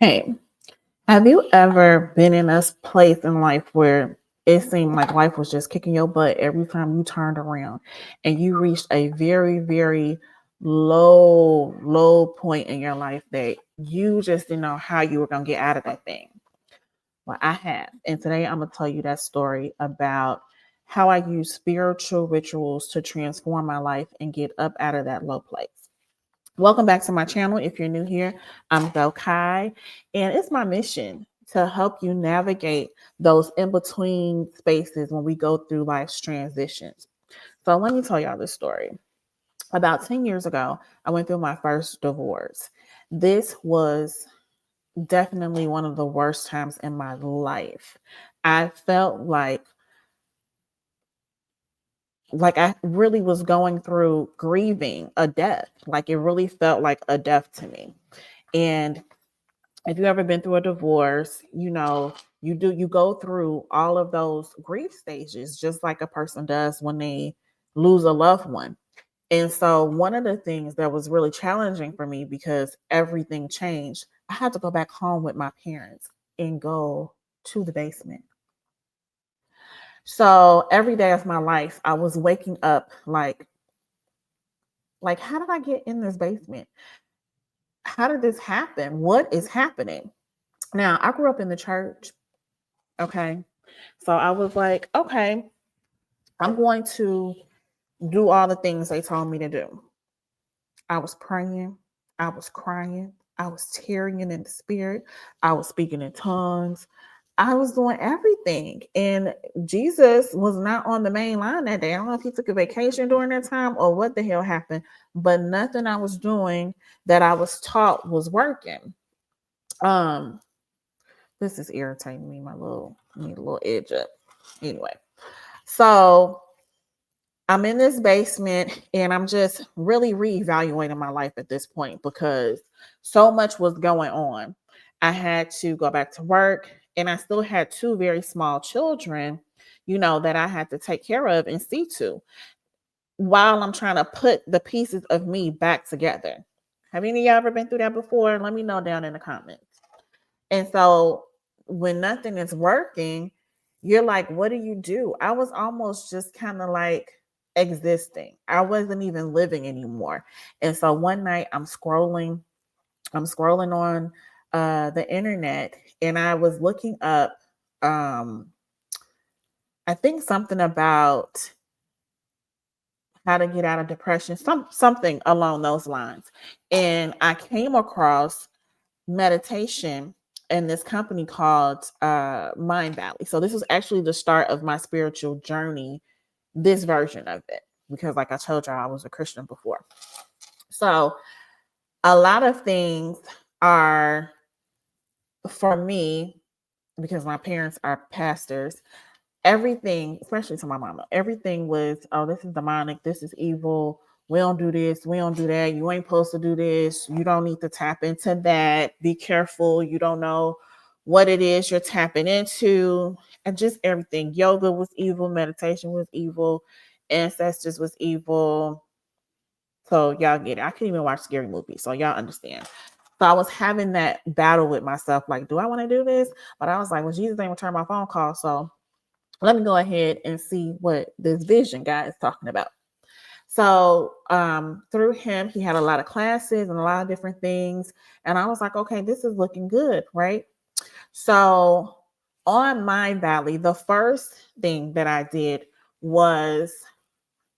Hey, have you ever been in a place in life where it seemed like life was just kicking your butt every time you turned around and you reached a very, very low point in your life that you just didn't know how you were going to get out of that thing? Well, I have. And today I'm going to tell you that story about how I use spiritual rituals to transform my life and get up out of that low place. Welcome back to my channel. If you're new here, I'm Kai, and it's my mission to help you navigate those in between spaces when we go through life's transitions. So, let me tell y'all this story. About 10 years ago, I went through my first divorce. This was definitely one of the worst times in my life. I felt like I really was going through grieving a death. Like it really felt like a death to me. And if you've ever been through a divorce, you go through all of those grief stages just like a person does when they lose a loved one. And so one of the things that was really challenging for me because everything changed, I had to go back home with my parents and go to the basement. So every day of my life, I was waking up like how did I get in this basement? How did this happen? What is happening? Now, I grew up in the church. Okay. So I was like, okay, I'm going to do all the things they told me to do. I was praying, I was crying, I was tearing in the spirit, I was speaking in tongues, I was doing everything. And Jesus was not on the main line that day. I don't know if he took a vacation during that time or what the hell happened, but nothing I was doing that I was taught was working. Um, this is irritating me, need a little edge up. Anyway. So I'm in this basement and I'm just really reevaluating my life at this point because so much was going on. I had to go back to work and I still had two very small children, that I had to take care of and see to while I'm trying to put the pieces of me back together. Have any of y'all ever been through that before? Let me know down in the comments. And so when nothing is working, you're like, what do you do? I was almost just kind of like existing. I wasn't even living anymore. And so one night I'm scrolling on the internet and I was looking up I think something about how to get out of depression, something along those lines. And I came across meditation in this company called Mind Valley. So this was actually the start of my spiritual journey, this version of it, because like I told you, I was a Christian before. So a lot of things are for me, because my parents are pastors, everything, especially to my mama, everything was, oh, this is demonic, this is evil. We don't do this, we don't do that. You ain't supposed to do this. You don't need to tap into that. Be careful. You don't know what it is you're tapping into. And just everything. Yoga was evil, meditation was evil, ancestors was evil. So y'all get it. I couldn't even watch scary movies. So y'all understand. So I was having that battle with myself, like, do I want to do this? But I was like, well, Jesus ain't return my phone call. So let me go ahead and see what this vision guy is talking about. So through him, he had a lot of classes and a lot of different things. And I was like, okay, this is looking good, right? So on Mind Valley, the first thing that I did was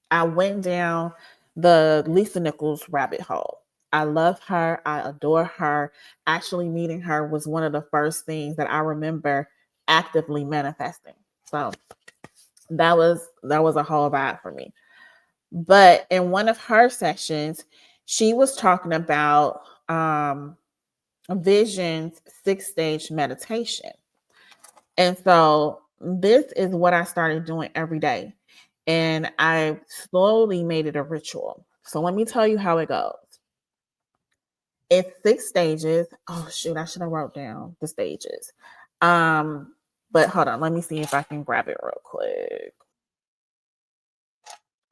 I went down the Lisa Nichols rabbit hole. I love her. I adore her. Actually, meeting her was one of the first things that I remember actively manifesting. So that was a whole vibe for me. But in one of her sessions, she was talking about visions, 6-stage meditation. And so this is what I started doing every day. And I slowly made it a ritual. So let me tell you how it goes. It's 6 stages. Oh shoot, I should have wrote down the stages. But hold on, let me see if I can grab it real quick.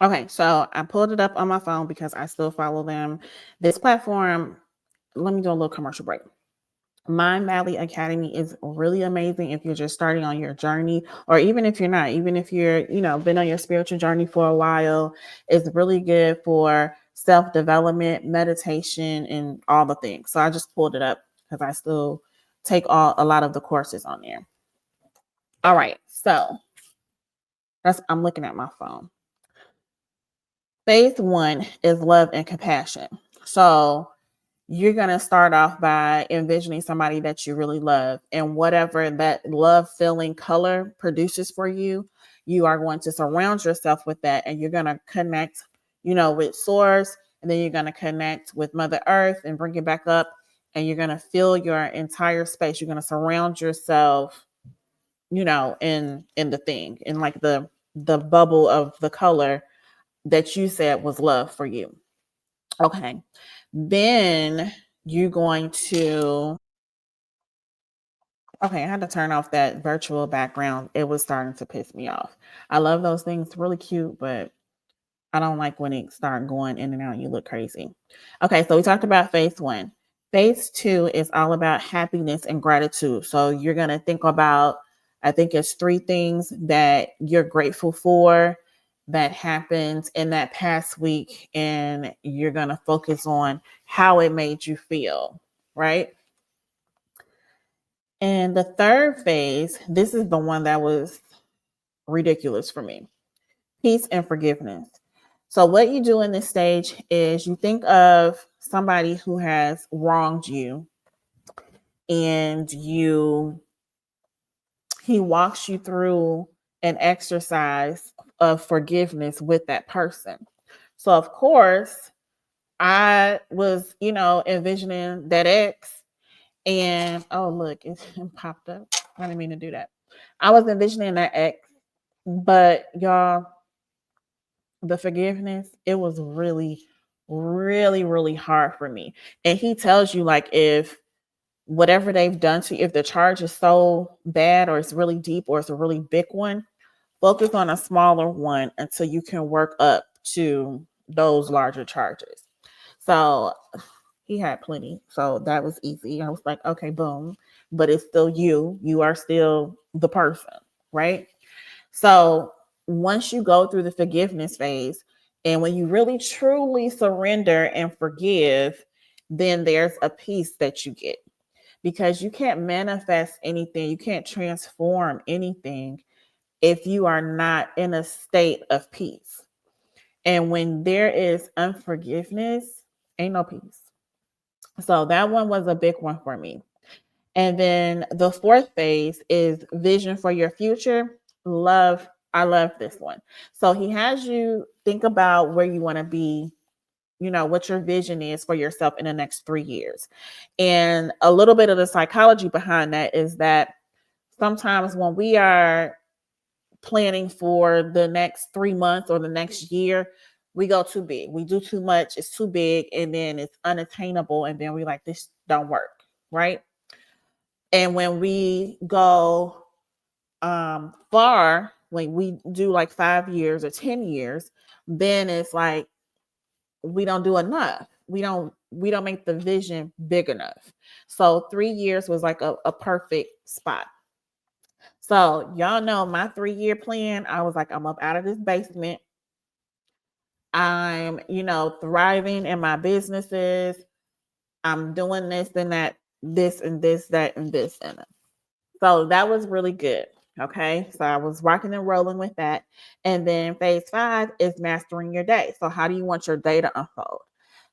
Okay, so I pulled it up on my phone because I still follow them. This platform, let me do a little commercial break. Mind Valley Academy is really amazing if you're just starting on your journey, or even if you're not, even if you're, been on your spiritual journey for a while. It's really good for self-development, meditation, and all the things. So I just pulled it up because I still take a lot of the courses on there. All right. So I'm looking at my phone. Phase 1 is love and compassion. So you're going to start off by envisioning somebody that you really love, and whatever that love feeling color produces for you, you are going to surround yourself with that, and you're going to connect, with source, and then you're going to connect with Mother Earth and bring it back up, and you're going to fill your entire space. You're going to surround yourself, in the thing, in like the bubble of the color that you said was love for you. Okay. Then you're going to, okay, I had to turn off that virtual background. It was starting to piss me off. I love those things, really cute, but I don't like when it start going in and out and you look crazy. Okay, so we talked about phase 1. Phase 2 is all about happiness and gratitude. So you're going to think about, I think it's 3 things that you're grateful for that happened in that past week, and you're going to focus on how it made you feel, right? And the third phase, this is the one that was ridiculous for me: peace and forgiveness. So, what you do in this stage is you think of somebody who has wronged you, and he walks you through an exercise of forgiveness with that person. So, of course, I was, envisioning that ex, and oh, look, it popped up. I didn't mean to do that. I was envisioning that ex, but y'all, the forgiveness, it was really, really, really hard for me. And he tells you, like, if whatever they've done to you, if the charge is so bad or it's really deep or it's a really big one, focus on a smaller one until you can work up to those larger charges. So he had plenty. So that was easy. I was like, okay, boom. But it's still you. You are still the person, right? So once you go through the forgiveness phase, and when you really truly surrender and forgive, then there's a peace that you get, because you can't manifest anything, you can't transform anything if you are not in a state of peace. And when there is unforgiveness, ain't no peace. So that one was a big one for me. And then the fourth phase is vision for your future. I love this one. So he has you think about where you want to be, what your vision is for yourself in the next 3 years. And a little bit of the psychology behind that is that sometimes when we are planning for the next 3 months or the next year, we go too big. We do too much. It's too big, and then it's unattainable. And then we like, this don't work, right? And when we go far, when we do like 5 years or 10 years, then it's like we don't do enough. We don't make the vision big enough. So 3 years was like a perfect spot. So y'all know my 3-year plan. I was like, I'm up out of this basement. I'm, thriving in my businesses. I'm doing this and that, this and this, that, and this and it. So that was really good. Okay. So I was rocking and rolling with that. And then phase 5 is mastering your day. So how do you want your day to unfold?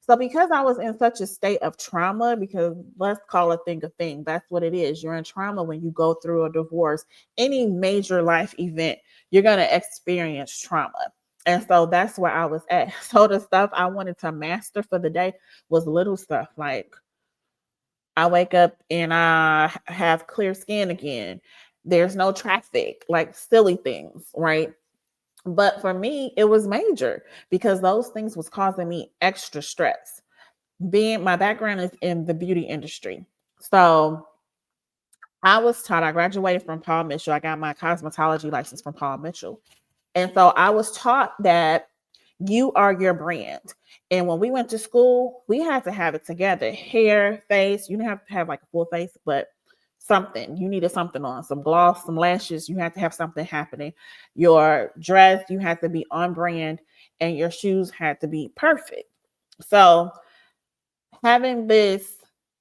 So because I was in such a state of trauma, because let's call a thing, that's what it is. You're in trauma when you go through a divorce, any major life event, you're going to experience trauma. And so that's where I was at. So the stuff I wanted to master for the day was little stuff like I wake up and I have clear skin again. There's no traffic, like silly things, right? But for me, it was major because those things was causing me extra stress. Being my background is in the beauty industry. So I was taught, I graduated from Paul Mitchell. I got my cosmetology license from Paul Mitchell. And so I was taught that You are your brand. And when we went to school, we had to have it together. Hair, face, you didn't have to have like a full face, but something. You needed something on, some gloss, some lashes. You had to have something happening. Your dress, you had to be on brand, and your shoes had to be perfect. So having this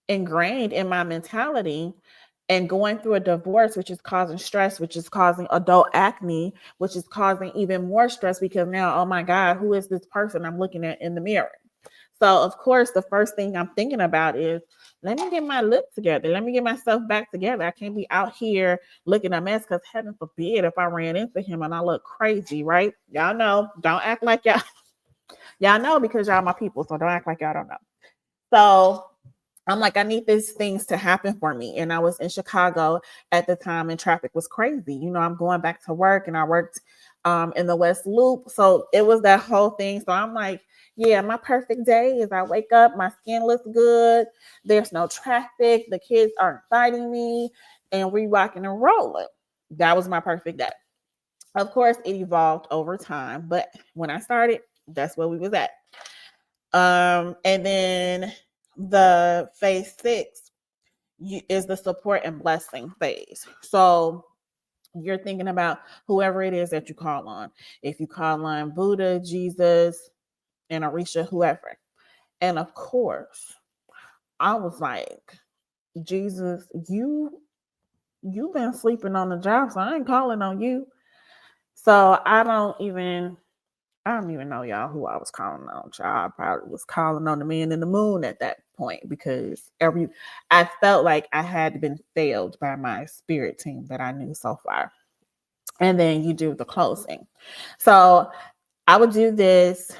ingrained in my mentality and going through a divorce, which is causing stress, which is causing adult acne, which is causing even more stress because now, oh my God, who is this person I'm looking at in the mirror? So, of course, the first thing I'm thinking about is let me get my lip together. Let me get myself back together. I can't be out here looking a mess because heaven forbid if I ran into him and I look crazy, right? Y'all know, don't act like y'all know because y'all my people. So don't act like y'all don't know. So I'm like, I need these things to happen for me. And I was in Chicago at the time and traffic was crazy. You know, I'm going back to work and I worked in the West Loop. So it was that whole thing. So I'm like, yeah, my perfect day is I wake up, my skin looks good, there's no traffic, the kids aren't fighting me, and we rocking and rolling. That was my perfect day. Of course, it evolved over time, but when I started, that's where we was at. And then the phase 6 is the support and blessing phase. So you're thinking about whoever it is that you call on. If you call on Buddha, Jesus, and Orisha, whoever. And of course, I was like, Jesus, you've been sleeping on the job, so I ain't calling on you. So I don't even know y'all who I was calling on. Child, I probably was calling on the man in the moon at that point because I felt like I had been failed by my spirit team that I knew so far. And then you do the closing. So I would do this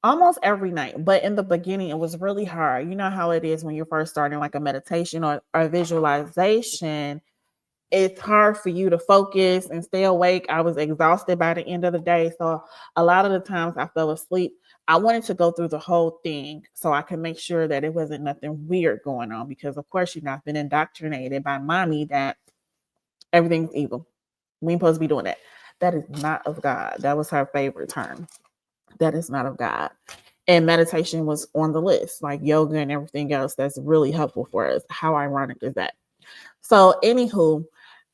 almost every night, but in the beginning it was really hard. You know how it is when you're first starting like a meditation or visualization. It's hard for you to focus and stay awake. I was exhausted by the end of the day. So a lot of the times I fell asleep. I wanted to go through the whole thing so I could make sure that it wasn't nothing weird going on because of course you've not been indoctrinated by mommy that everything's evil. We ain't supposed to be doing that. That is not of God. That was her favorite term. That is not of God. And meditation was on the list, like yoga and everything else that's really helpful for us. How ironic is that? So, anywho,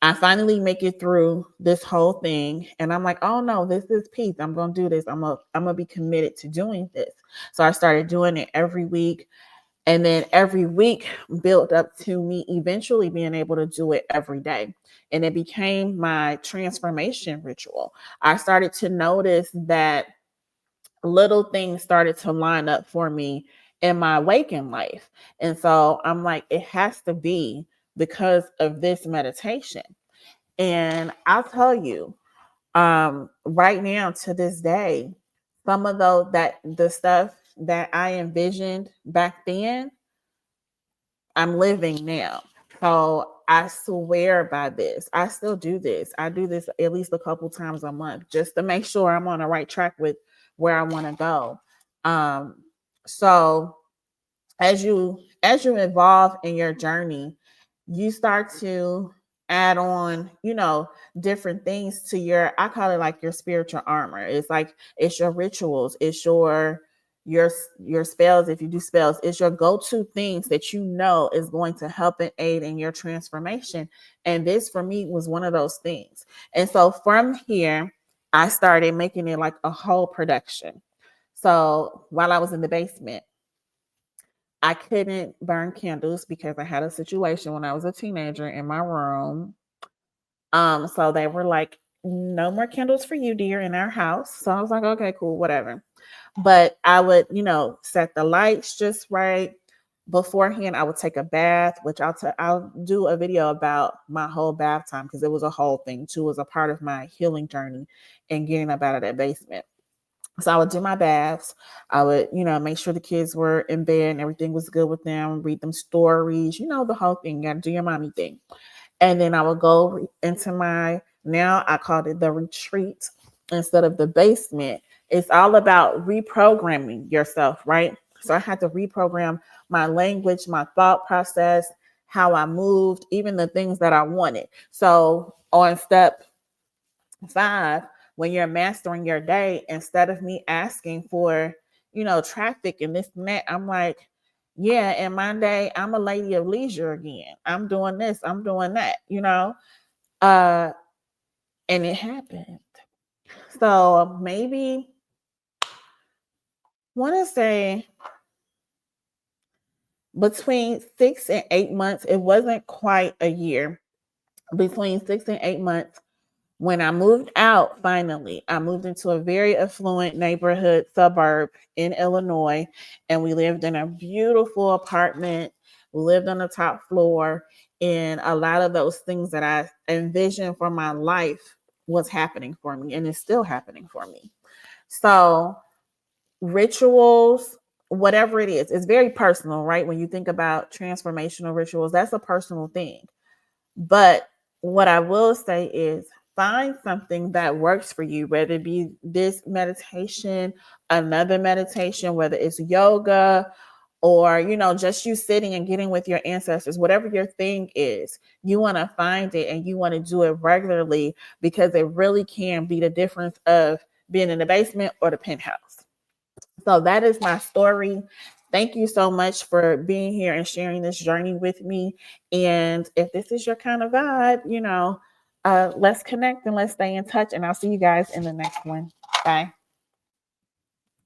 I finally make it through this whole thing, and I'm like, oh no, this is peace. I'm gonna do this. I'm gonna be committed to doing this. So I started doing it every week, and then every week built up to me eventually being able to do it every day. And it became my transformation ritual. I started to notice that little things started to line up for me in my waking life. And so I'm like, it has to be because of this meditation. And I'll tell you, right now to this day, some of the stuff that I envisioned back then, I'm living now. So I swear by this. I still do this. I do this at least a couple times a month just to make sure I'm on the right track with where I want to go. So as you evolve in your journey, you start to add on, different things to your, I call it like your spiritual armor. It's like it's your rituals, it's your your spells. If you do spells, it's your go-to things that you know is going to help and aid in your transformation. And this for me was one of those things. And so from here, I started making it like a whole production. So while I was in the basement, I couldn't burn candles because I had a situation when I was a teenager in my room. So they were like, no more candles for you, dear, in our house. So I was like, okay, cool, whatever. But I would, set the lights just right. Beforehand, I would take a bath, which I'll do a video about my whole bath time because it was a whole thing too. It was a part of my healing journey and getting up out of that basement. So I would do my baths. I would, make sure the kids were in bed and everything was good with them, read them stories, the whole thing. You got to do your mommy thing. And then I would go into now I called it the retreat instead of the basement. It's all about reprogramming yourself, right? So I had to reprogram my language, my thought process, how I moved, even the things that I wanted. So on step 5 when you're mastering your day, instead of me asking for, traffic and this and that, I'm like, yeah, in my day, I'm a lady of leisure again. I'm doing this, I'm doing that, uh, and it happened. So maybe want to say between 6 and 8 months, it wasn't quite a year, between 6 and 8 months, when I moved out, finally, I moved into a very affluent neighborhood suburb in Illinois, and we lived in a beautiful apartment. We lived on the top floor, and a lot of those things that I envisioned for my life was happening for me, and it's still happening for me. So, rituals, whatever it is, it's very personal, right? When you think about transformational rituals, that's a personal thing. But what I will say is find something that works for you, whether it be this meditation, another meditation, whether it's yoga, or just you sitting and getting with your ancestors, whatever your thing is, you want to find it and you want to do it regularly, because it really can be the difference of being in the basement or the penthouse. So that is my story. Thank you so much for being here and sharing this journey with me. And if this is your kind of vibe, let's connect and let's stay in touch. And I'll see you guys in the next one. Bye.